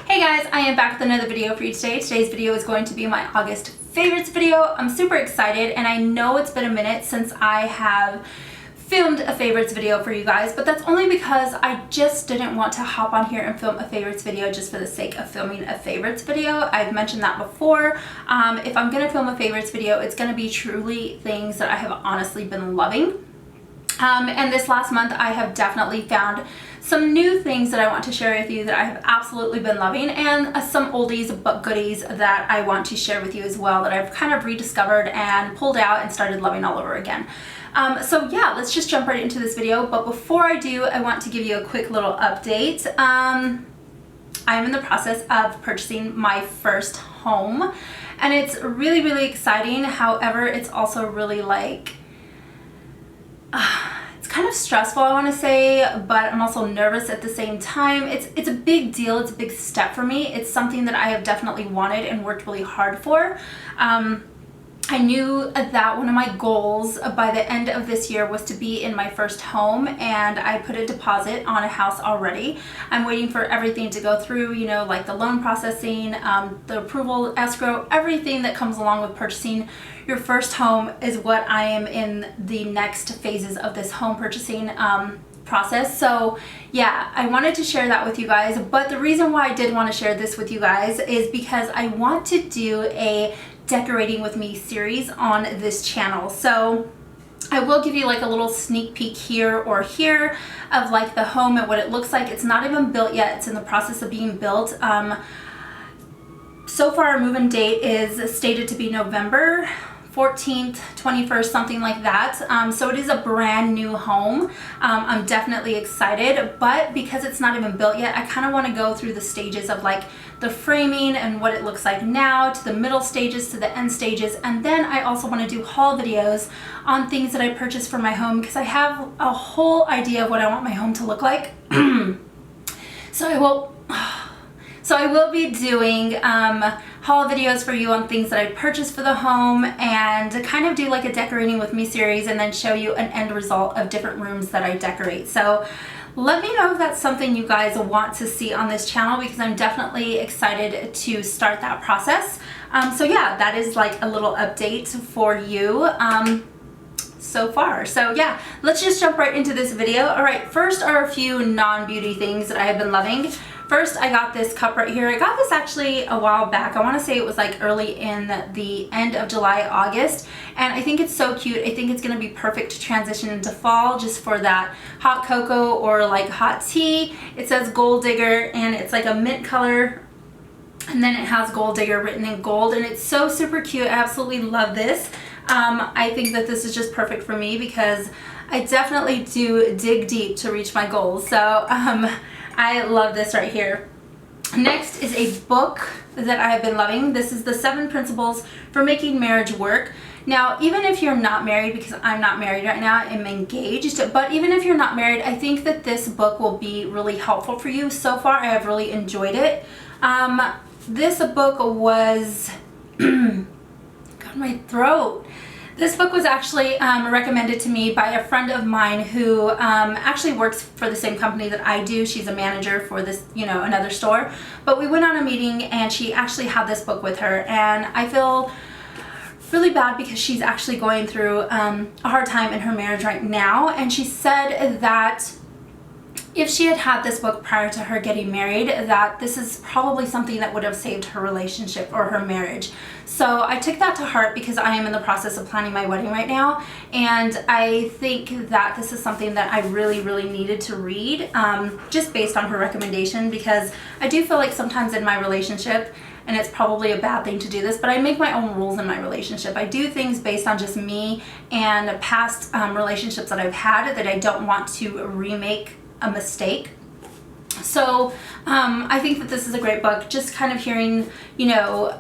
Hey guys, I am back with another video for you today. Today's video is going to be my August favorites video. I'm super excited and I know it's been a minute since I have filmed a favorites video for you guys, but that's only because I just didn't want to hop on here and film a favorites video just for the sake of filming a favorites video. I've mentioned that before. If I'm going to film a favorites video, it's going to be truly things that I have honestly been loving. And this last month I have definitely found some new things that I want to share with you that I have absolutely been loving, and some oldies but goodies that I want to share with you as well that I've kind of rediscovered and pulled out and started loving all over again. So yeah, let's just jump right into this video. But before I do, I want to give you a quick little update. I'm in the process of purchasing my first home and it's really, really exciting. However, it's also really like it's kind of stressful, I want to say, but I'm also nervous at the same time. It's a big deal. It's a big step for me. It's something that I have definitely wanted and worked really hard for. I knew that one of my goals by the end of this year was to be in my first home, and I put a deposit on a house already. I'm waiting for everything to go through, you know, like the loan processing, the approval, escrow, everything that comes along with purchasing your first home is what I am in the next phases of this home purchasing process. So yeah, I wanted to share that with you guys, but the reason why I did want to share this with you guys is because I want to do a decorating with me series on this channel. So I will give you like a little sneak peek here or here of like the home and what it looks like. It's not even built yet. It's in the process of being built. So far our move-in date is stated to be November 14th, 21st, something like that. So it is a brand new home. I'm definitely excited, but because it's not even built yet, I kind of want to go through the stages of like the framing and what it looks like now, to the middle stages, to the end stages, and then I also want to do haul videos on things that I purchased for my home because I have a whole idea of what I want my home to look like. So I will be doing haul videos for you on things that I purchased for the home, and to kind of do like a decorating with me series and then show you an end result of different rooms that I decorate. So let me know if that's something you guys want to see on this channel, because I'm definitely excited to start that process. So yeah, that is like a little update for you so far. So yeah, let's just jump right into this video. All right, first are a few non-beauty things that I have been loving. First, I got this cup right here. I got this actually a while back. I want to say it was like early in the end of July, August. And I think it's so cute. I think it's going to be perfect to transition into fall, just for that hot cocoa or like hot tea. It says Gold Digger and it's like a mint color. And then it has Gold Digger written in gold. And it's so super cute. I absolutely love this. I think that this is just perfect for me because I definitely do dig deep to reach my goals. So, I love this right here. Next is a book that I have been loving. This is the 7 Principles for Making Marriage Work. Now, even if you're not married, because I'm not married right now, I'm engaged, but even if you're not married, I think that this book will be really helpful for you. So far, I have really enjoyed it. This book was, got my throat. This book was actually recommended to me by a friend of mine who actually works for the same company that I do. She's a manager for this, you know, another store. But we went on a meeting and she actually had this book with her, and I feel really bad because she's actually going through a hard time in her marriage right now. And she said that if she had had this book prior to her getting married, that this is probably something that would have saved her relationship or her marriage. So I took that to heart because I am in the process of planning my wedding right now, and I think that this is something that I really, really needed to read, just based on her recommendation, because I do feel like sometimes in my relationship, and it's probably a bad thing to do this, but I make my own rules in my relationship. I do things based on just me and past relationships that I've had that I don't want to remake a mistake. So I think that this is a great book, just kind of hearing, you know,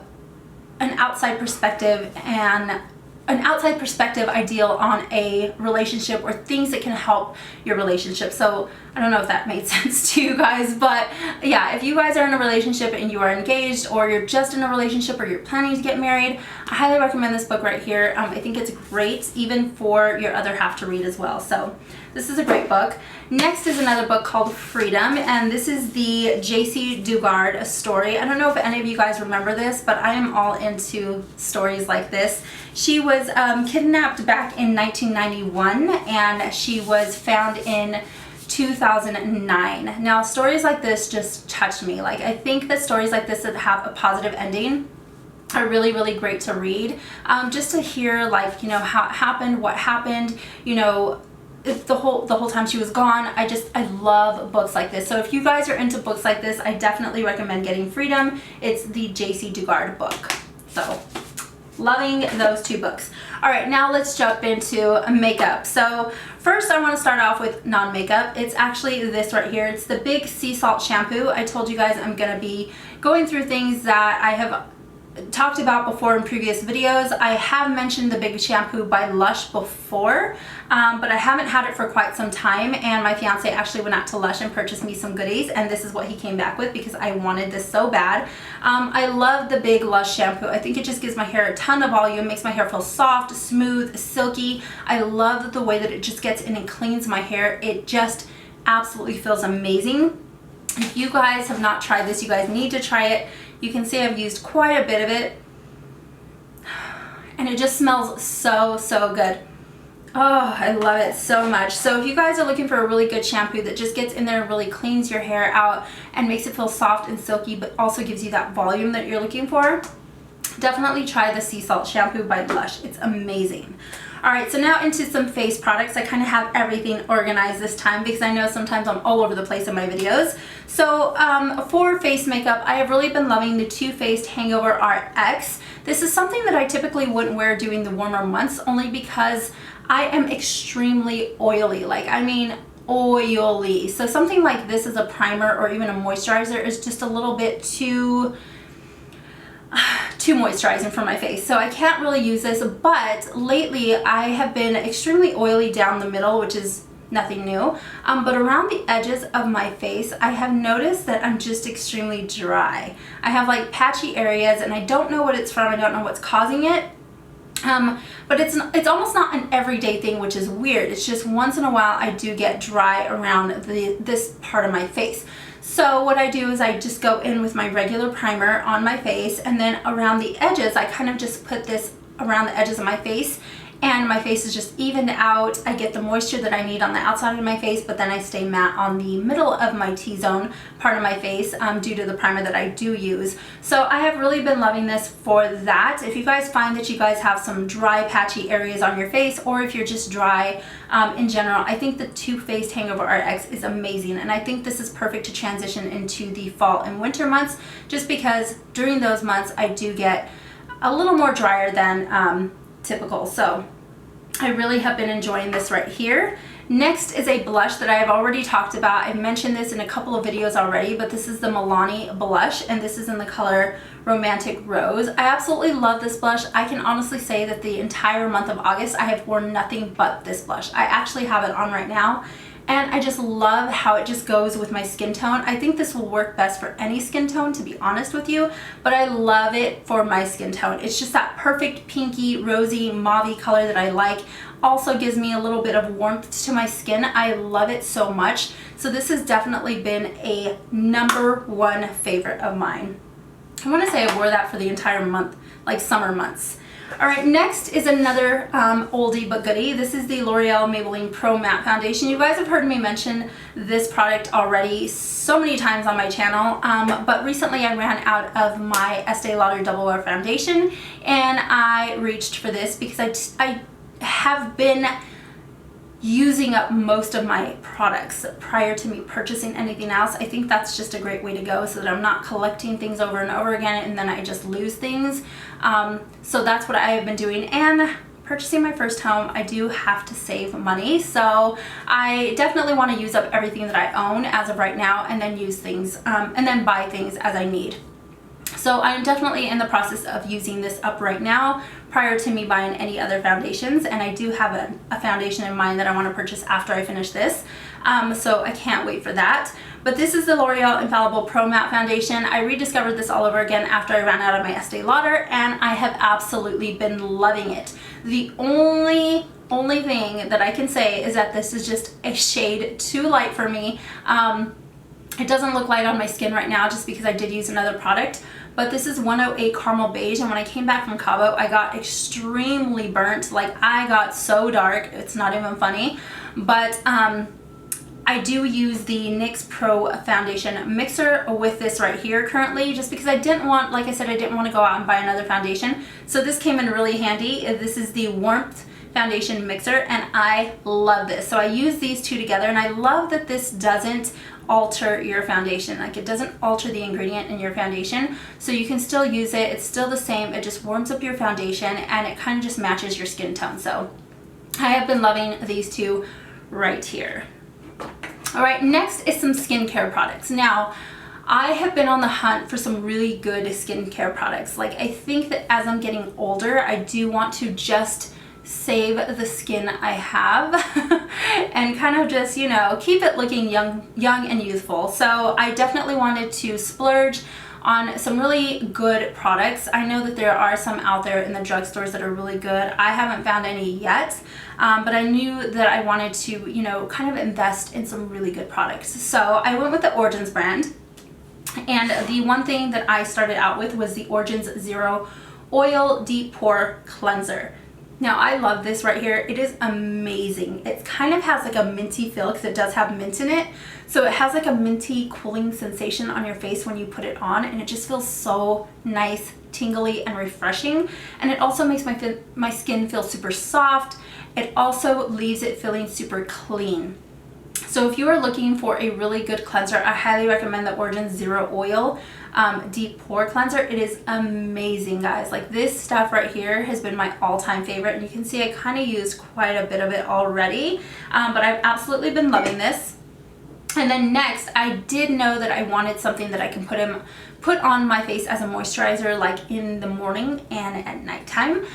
an outside perspective and an outside perspective ideal on a relationship or things that can help your relationship. So I don't know if that made sense to you guys, but yeah, if you guys are in a relationship and you are engaged, or you're just in a relationship, or you're planning to get married, I highly recommend this book right here. I think it's great even for your other half to read as well. So This is a great book. Next is another book called Freedom, and this is the J.C. Dugard story. I don't know if any of you guys remember this, but I am all into stories like this. She was kidnapped back in 1991, and she was found in 2009. Now, stories like this just touch me. Like, I think that stories like this that have a positive ending are really, really great to read. Just to hear, like, you know, how it happened, what happened, you know, the whole time she was gone. I love books like this. So if you guys are into books like this, I definitely recommend getting Freedom. It's the J.C. Dugard book. So loving those two books. All right, now let's jump into makeup. So first I want to start off with non-makeup. It's actually this right here. It's the Big Sea Salt shampoo. I told you guys I'm gonna be going through things that I have talked about before in previous videos. I have mentioned the Big Shampoo by Lush before, but I haven't had it for quite some time, and my fiance actually went out to Lush and purchased me some goodies, and this is what he came back with because I wanted this so bad. I love the Big Lush shampoo. I think it just gives my hair a ton of volume, makes my hair feel soft, smooth, silky. I love the way that it just gets in and cleans my hair. It just absolutely feels amazing. If you guys have not tried this, you guys need to try it. You can see I've used quite a bit of it, and it just smells so, so good. Oh, I love it so much. So if you guys are looking for a really good shampoo that just gets in there and really cleans your hair out and makes it feel soft and silky, but also gives you that volume that you're looking for, definitely try the Sea Salt shampoo by Lush. It's amazing. All right, so now into some face products. I kind of have everything organized this time because I know sometimes I'm all over the place in my videos. So for face makeup, I have really been loving the Too Faced Hangover RX. This is something that I typically wouldn't wear during the warmer months, only because I am extremely oily. Like, I mean oily. So something like this as a primer or even a moisturizer is just a little bit too moisturizing for my face, so I can't really use this. But lately I have been extremely oily down the middle, which is nothing new, but around the edges of my face I have noticed that I'm just extremely dry. I have like patchy areas, and I don't know what it's from. I don't know what's causing it. But it's almost not an everyday thing, which is weird. It's just once in a while I do get dry around this part of my face. So what I do is I just go in with my regular primer on my face, and then around the edges I kind of just put this around the edges of my face, and my face is just evened out. I get the moisture that I need on the outside of my face, but then I stay matte on the middle of my T-zone part of my face due to the primer that I do use. So I have really been loving this for that. If you guys find that you guys have some dry patchy areas on your face, or if you're just dry in general, I think the Too Faced Hangover RX is amazing, and I think this is perfect to transition into the fall and winter months, just because during those months I do get a little more drier than typical. So I really have been enjoying this right here. Next is a blush that I have already talked about. I've mentioned this in a couple of videos already, but this is the Milani blush, and this is in the color Romantic Rose. I absolutely love this blush. I can honestly say that the entire month of August I have worn nothing but this blush. I actually have it on right now, and I just love how it just goes with my skin tone. I think this will work best for any skin tone, to be honest with you, but I love it for my skin tone. It's just that perfect pinky, rosy, mauve-y color that I like. Also gives me a little bit of warmth to my skin. I love it so much. So this has definitely been a #1 favorite of mine. I want to say I wore that for the entire month, like summer months. All right, next is another oldie but goodie. This is the L'Oreal Maybelline Pro Matte Foundation. You guys have heard me mention this product already so many times on my channel, but recently I ran out of my Estee Lauder Double Wear Foundation, and I reached for this because I have been using up most of my products prior to me purchasing anything else. I think that's just a great way to go, so that I'm not collecting things over and over again and then I just lose things. So that's what I have been doing, and purchasing my first home, I do have to save money, so I definitely want to use up everything that I own as of right now, and then use things and then buy things as I need. So I'm definitely in the process of using this up right now prior to me buying any other foundations, and I do have a foundation in mind that I want to purchase after I finish this, so I can't wait for that. But this is the L'Oreal Infallible Pro Matte Foundation. I rediscovered this all over again after I ran out of my Estee Lauder, and I have absolutely been loving it. The only only thing that I can say is that this is just a shade too light for me. It doesn't look light on my skin right now just because I did use another product, but this is 108 Caramel Beige, and when I came back from Cabo, I got extremely burnt. Like, I got so dark, it's not even funny. But I do use the NYX Pro Foundation Mixer with this right here currently, just because I didn't want, like I said, I didn't want to go out and buy another foundation. So this came in really handy. This is the Warmth Foundation Mixer, and I love this. So I use these two together, and I love that this doesn't alter your foundation. Like, it doesn't alter the ingredient in your foundation, so you can still use it. It's still the same. It just warms up your foundation, and it kind of just matches your skin tone. So I have been loving these two right here. All right, next is some skincare products. Now, I have been on the hunt for some really good skincare products. Like, I think that as I'm getting older, I do want to just save the skin I have and kind of just, you know, keep it looking young and youthful. So I definitely wanted to splurge on some really good products. I know that there are some out there in the drugstores that are really good. I haven't found any yet, but I knew that I wanted to, you know, kind of invest in some really good products. So I went with the Origins brand, and the one thing that I started out with was the Origins Zero Oil Deep Pore Cleanser. Now, I love this right here. It is amazing. It kind of has like a minty feel because it does have mint in it. So it has like a minty cooling sensation on your face when you put it on, and it just feels so nice, tingly, and refreshing. And it also makes my skin feel super soft. It also leaves it feeling super clean. So if you are looking for a really good cleanser, I highly recommend the Origins Zero Oil Deep Pore Cleanser. It is amazing, guys. Like, this stuff right here has been my all-time favorite, and you can see I kind of used quite a bit of it already, but I've absolutely been loving this. And then next, I did know that I wanted something that I can put on my face as a moisturizer, like in the morning and at nighttime.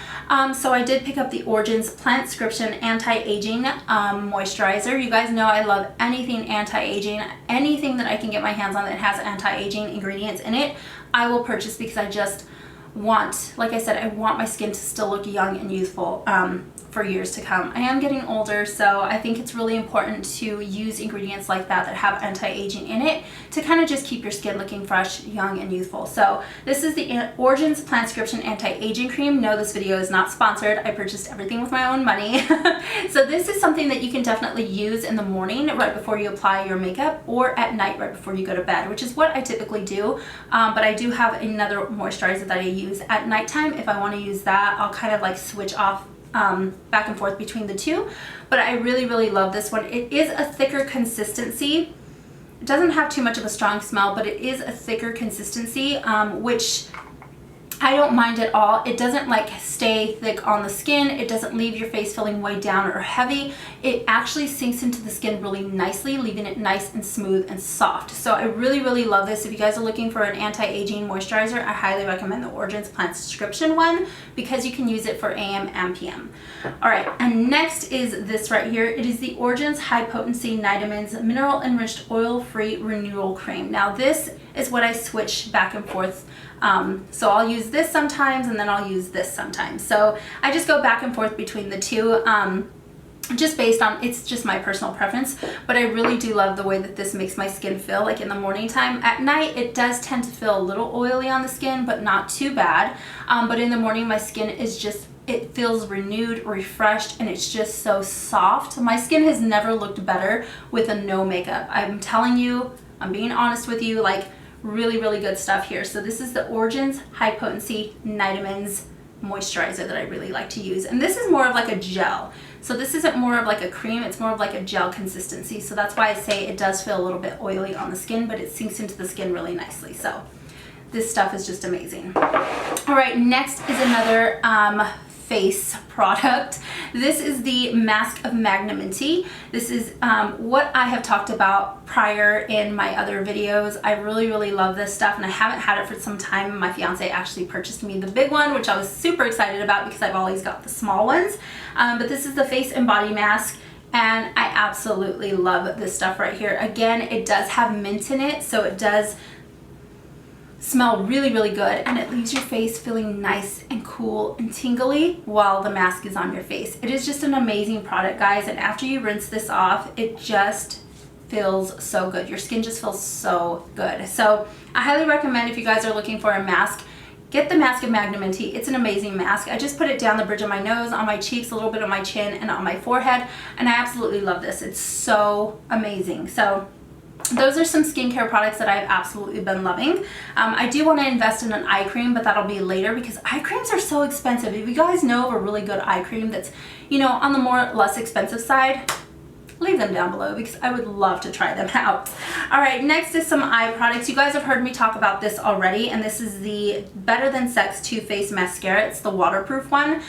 So I did pick up the Origins Plant-Scription Anti-Aging Moisturizer. You guys know I love anything anti-aging. Anything that I can get my hands on that has anti-aging ingredients in it, I will purchase, because I just want, like I said, I want my skin to still look young and youthful for years to come. I am getting older, so I think it's really important to use ingredients like that that have anti-aging in it to kind of just keep your skin looking fresh, young, and youthful. So this is the Origins Plant-Scription Anti-Aging Cream. No, this video is not sponsored. I purchased everything with my own money. So this is something that you can definitely use in the morning right before you apply your makeup, or at night right before you go to bed, which is what I typically do. But I do have another moisturizer that I use at nighttime. If I want to use that, I'll kind of like switch off back and forth between the two. But I really, really love this one. It is a thicker consistency. It doesn't have too much of a strong smell, but it is a thicker consistency, which I don't mind at all. It doesn't like stay thick on the skin. It doesn't leave your face feeling weighed down or heavy. It actually sinks into the skin really nicely, leaving it nice and smooth and soft. So I really, really love this. If you guys are looking for an anti-aging moisturizer, I highly recommend the Origins Plant-Scription one, because you can use it for AM and PM. All right, and next is this right here. It is the Origins High Potency Nitamins Mineral Enriched Oil-Free Renewal Cream. Now, this is what I switch back and forth. So I'll use this sometimes, and then I'll use this sometimes. So I just go back and forth between the two, just based on, it's just my personal preference. But I really do love the way that this makes my skin feel, like in the morning time. At night, it does tend to feel a little oily on the skin, but not too bad. But in the morning, my skin is just, it feels renewed, refreshed, and it's just so soft. My skin has never looked better with a no makeup. I'm telling you, I'm being honest with you, like, really, really good stuff here. So this is the Origins High Potency Nitamins Moisturizer that I really like to use. And this is more of like a gel. So this isn't more of like a cream, it's more of like a gel consistency. So that's why I say it does feel a little bit oily on the skin, but it sinks into the skin really nicely. So this stuff is just amazing. All right, next is another face product. This is the Mask of Magnanimity. This is what I have talked about prior in my other videos. I really, really love this stuff, and I haven't had it for some time. My fiance actually purchased me the big one, which I was super excited about because I've always got the small ones. But this is the face and body mask, and I absolutely love this stuff right here. Again, it does have mint in it, so it does smell really, really good, and it leaves your face feeling nice and cool and tingly while the mask is on your face. It is just an amazing product, guys, and after you rinse this off, it just feels so good. Your skin just feels so good. So I highly recommend, if you guys are looking for a mask, get the Mask of Magnum & Tea. It's an amazing mask. I just put it down the bridge of my nose, on my cheeks, a little bit on my chin, and on my forehead, and I absolutely love this. It's so amazing. So those are some skincare products that I've absolutely been loving. I do want to invest in an eye cream, but that'll be later because eye creams are so expensive. If you guys know of a really good eye cream that's, you know, on the less expensive side, leave them down below because I would love to try them out. All right, next is some eye products. You guys have heard me talk about this already, and this is the Better Than Sex Too Faced Mascara. It's the waterproof one.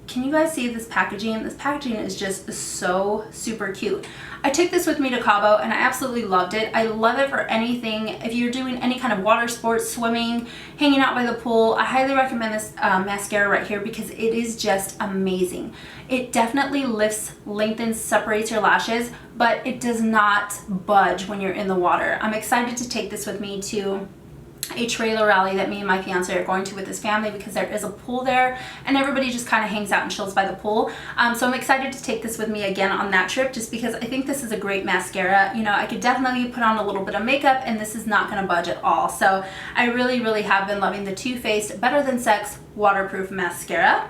Can you guys see this packaging? This packaging is just so super cute. I took this with me to Cabo and I absolutely loved it. I love it for anything. If you're doing any kind of water sports, swimming, hanging out by the pool, I highly recommend this mascara right here because it is just amazing. It definitely lifts, lengthens, separates your lashes, but it does not budge when you're in the water. I'm excited to take this with me to a trailer rally that me and my fiance are going to with his family because there is a pool there and everybody just kind of hangs out and chills by the pool. So I'm excited to take this with me again on that trip just because I think this is a great mascara. You know, I could definitely put on a little bit of makeup and this is not going to budge at all. So I really, really have been loving the Too Faced Better Than Sex waterproof mascara.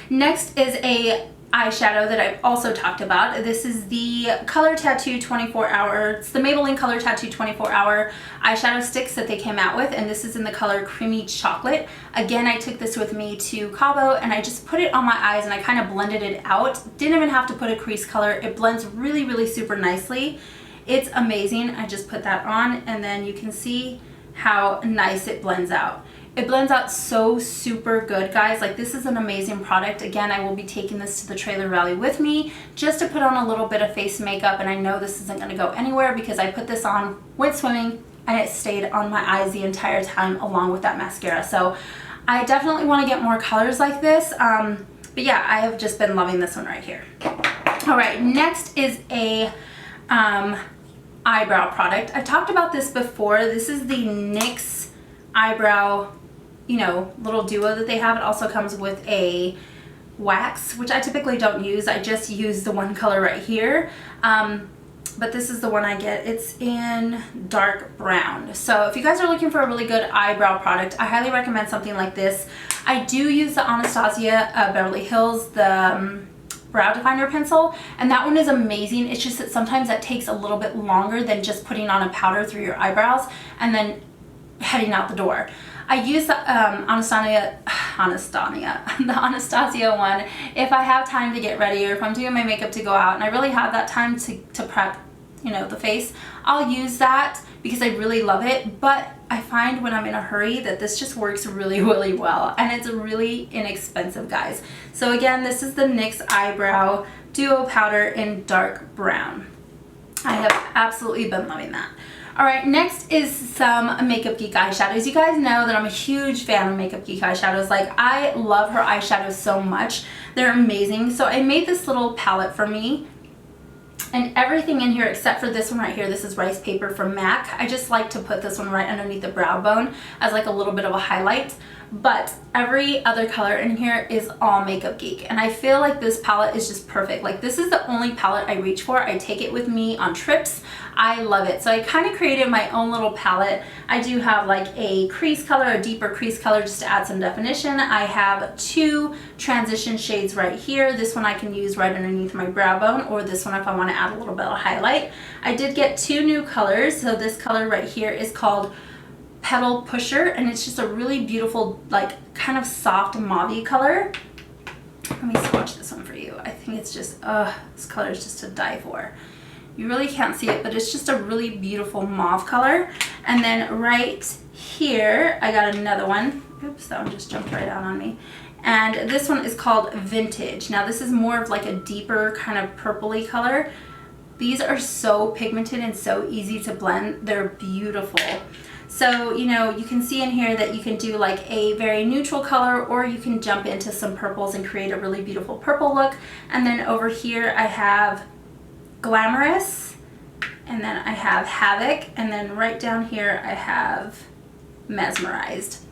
Next is a eyeshadow that I've also talked about. This is the Color Tattoo 24-hour, it's the Maybelline Color Tattoo 24-hour eyeshadow sticks that they came out with, and this is in the color Creamy Chocolate. Again, I took this with me to Cabo and I just put it on my eyes and I kind of blended it out. Didn't even have to put a crease color. It blends really, really super nicely. It's amazing. I just put that on and then you can see how nice it blends out. It blends out so super good, guys. Like, this is an amazing product. Again, I will be taking this to the trailer rally with me just to put on a little bit of face makeup, and I know this isn't going to go anywhere because I put this on, went swimming, and it stayed on my eyes the entire time along with that mascara. So I definitely want to get more colors like this. But yeah, I have just been loving this one right here. All right, next is a eyebrow product. I talked about this before. This is the NYX eyebrow, you know, little duo that they have. It also comes with a wax, which I typically don't use. I just use the one color right here. But this is the one I get. It's in dark brown. So if you guys are looking for a really good eyebrow product, I highly recommend something like this. I do use the Anastasia Beverly Hills, the brow definer pencil, and that one is amazing. It's just that sometimes that takes a little bit longer than just putting on a powder through your eyebrows and then heading out the door. I use the Anastasia one if I have time to get ready or if I'm doing my makeup to go out and I really have that time to prep, you know, the face. I'll use that because I really love it, but I find when I'm in a hurry that this just works really, really well, and it's really inexpensive, guys. So again, this is the NYX Eyebrow Duo Powder in dark brown. I have absolutely been loving that. All right, next is some Makeup Geek eyeshadows. You guys know that I'm a huge fan of Makeup Geek eyeshadows. Like, I love her eyeshadows so much. They're amazing. So I made this little palette for me, and everything in here except for this one right here, this is Rice Paper from MAC. I just like to put this one right underneath the brow bone as like a little bit of a highlight. But every other color in here is all Makeup Geek, and I feel like this palette is just perfect. Like, this is the only palette I reach for. I take it with me on trips. I love it. So I kind of created my own little palette. I do have like a crease color, a deeper crease color just to add some definition. I have two transition shades right here. This one I can use right underneath my brow bone, or this one if I want to add a little bit of highlight. I did get two new colors. So this color right here is called Petal Pusher, and it's just a really beautiful, like, kind of soft mauve-y color. Let me swatch this one for you. I think it's just, this color is just to die for. You really can't see it, but it's just a really beautiful mauve color. And then right here, I got another one. Oops, that one just jumped right out on me. And this one is called Vintage. Now this is more of like a deeper kind of purpley color. These are so pigmented and so easy to blend. They're beautiful. So, you know, you can see in here that you can do like a very neutral color, or you can jump into some purples and create a really beautiful purple look. And then over here I have Glamorous, and then I have Havoc, and then right down here I have Mesmerized.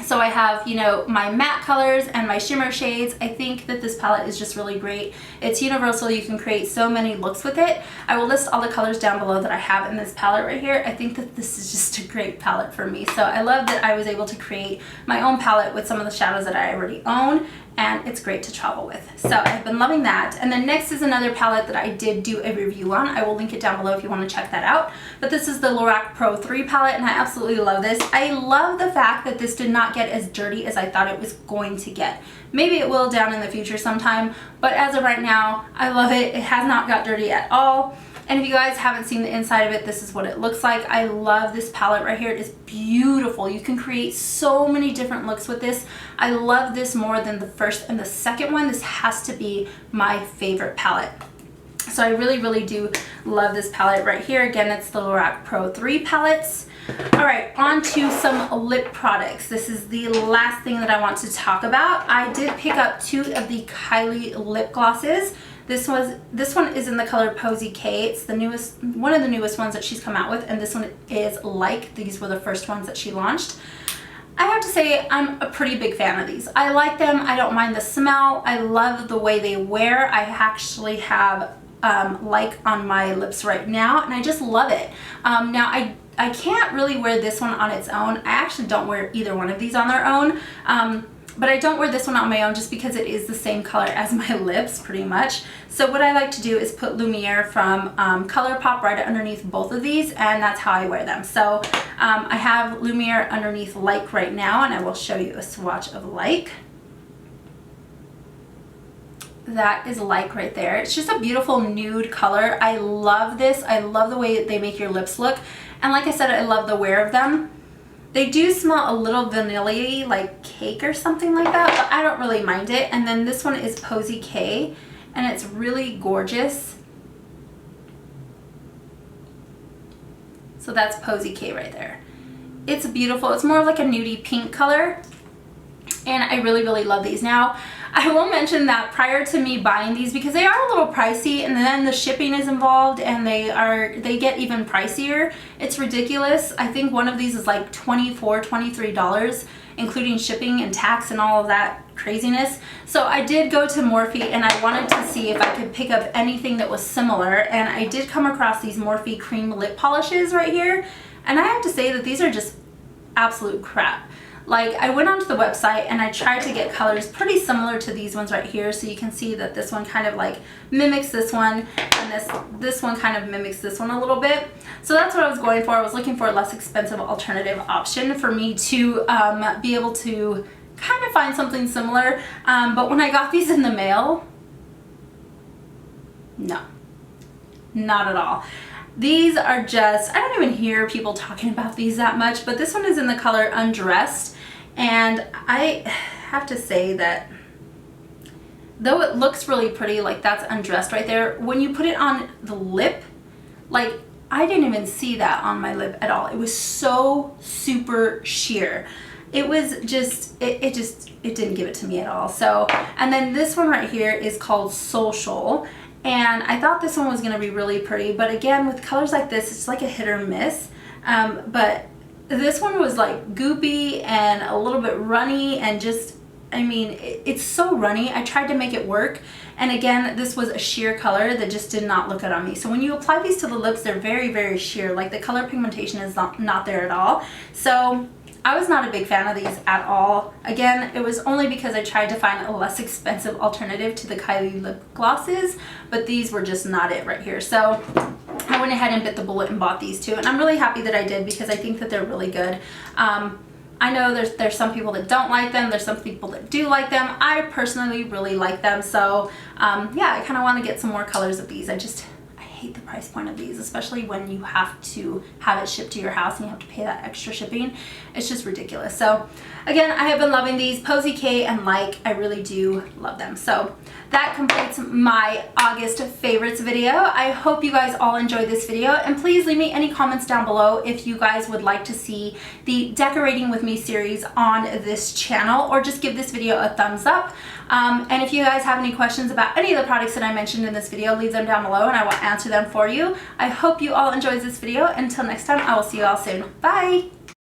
So I have, you know, my matte colors and my shimmer shades. I think that this palette is just really great. It's universal. You can create so many looks with it. I will list all the colors down below that I have in this palette right here. I think that this is just a great palette for me. So I love that I was able to create my own palette with some of the shadows that I already own, and it's great to travel with. So I've been loving that. And then next is another palette that I did do a review on. I will link it down below if you want to check that out. But this is the Lorac Pro 3 palette, and I absolutely love this. I love the fact that this did not get as dirty as I thought it was going to get. Maybe it will down in the future sometime, but as of right now, I love it. It has not got dirty at all. And if you guys haven't seen the inside of it, this is what it looks like. I love this palette right here. It is beautiful. You can create so many different looks with this. I love this more than the first and the second one. This has to be my favorite palette. So I really, really do love this palette right here. Again, it's the Lorac Pro 3 palettes. All right, on to some lip products. This is the last thing that I want to talk about. I did pick up 2 of the Kylie lip glosses. This one is in the color Posy K. It's the newest, one of the newest ones that she's come out with, and this one is Like. These were the first ones that she launched. I have to say I'm a pretty big fan of these. I like them. I don't mind the smell. I love the way they wear. I actually have Like on my lips right now, and I just love it. Now I can't really wear this one on its own. I actually don't wear either one of these on their own. But I don't wear this one on my own just because it is the same color as my lips pretty much. So what I like to do is put Lumiere from ColourPop right underneath both of these, and that's how I wear them. So I have Lumiere underneath Like right now, and I will show you a swatch of Like. That is Like right there. It's just a beautiful nude color. I love this. I love the way they make your lips look. And like I said, I love the wear of them. They do smell a little vanilla-y, like cake or something like that, but I don't really mind it. And then this one is Posy K, and it's really gorgeous. So that's Posy K right there. It's beautiful. It's more like a nudie pink color, and I really, really love these. Now, I will mention that prior to me buying these, because they are a little pricey, and then the shipping is involved, and they get even pricier. It's ridiculous. I think one of these is like $24, $23, including shipping and tax and all of that craziness. So I did go to Morphe, and I wanted to see if I could pick up anything that was similar, and I did come across these Morphe cream lip polishes right here, and I have to say that these are just absolute crap. Like, I went onto the website and I tried to get colors pretty similar to these ones right here, so you can see that this one kind of like mimics this one, and this one kind of mimics this one a little bit. So that's what I was going for. I was looking for a less expensive alternative option for me to be able to kind of find something similar. But when I got these in the mail, no, not at all. These are just, I don't even hear people talking about these that much, but this one is in the color Undressed, and I have to say that though it looks really pretty, like that's Undressed right there, when you put it on the lip, like I didn't even see that on my lip at all. It was so super sheer. It was just, it didn't give it to me at all. So, and then this one right here is called Social. And I thought this one was going to be really pretty, but again, with colors like this, it's like a hit or miss. But this one was like goopy and a little bit runny, and just, I mean, it's so runny. I tried to make it work. And again, this was a sheer color that just did not look good on me. So when you apply these to the lips, they're very, very sheer. Like the color pigmentation is not there at all. So I was not a big fan of these at all. Again, it was only because I tried to find a less expensive alternative to the Kylie lip glosses, but these were just not it right here. So I went ahead and bit the bullet and bought these two, and I'm really happy that I did because I think that they're really good. I know there's some people that don't like them. There's some people that do like them. I personally really like them. So yeah, I kind of want to get some more colors of these. I hate the price point of these, especially when you have to have it shipped to your house and you have to pay that extra shipping. It's just ridiculous. So again, I have been loving these Posy K and Like. I really do love them. So that completes my August favorites video. I hope you guys all enjoyed this video, and please leave me any comments down below if you guys would like to see the Decorating With Me series on this channel, or just give this video a thumbs up. And if you guys have any questions about any of the products that I mentioned in this video, leave them down below and I will answer them them for you. I hope you all enjoyed this video. Until next time, I will see you all soon. Bye!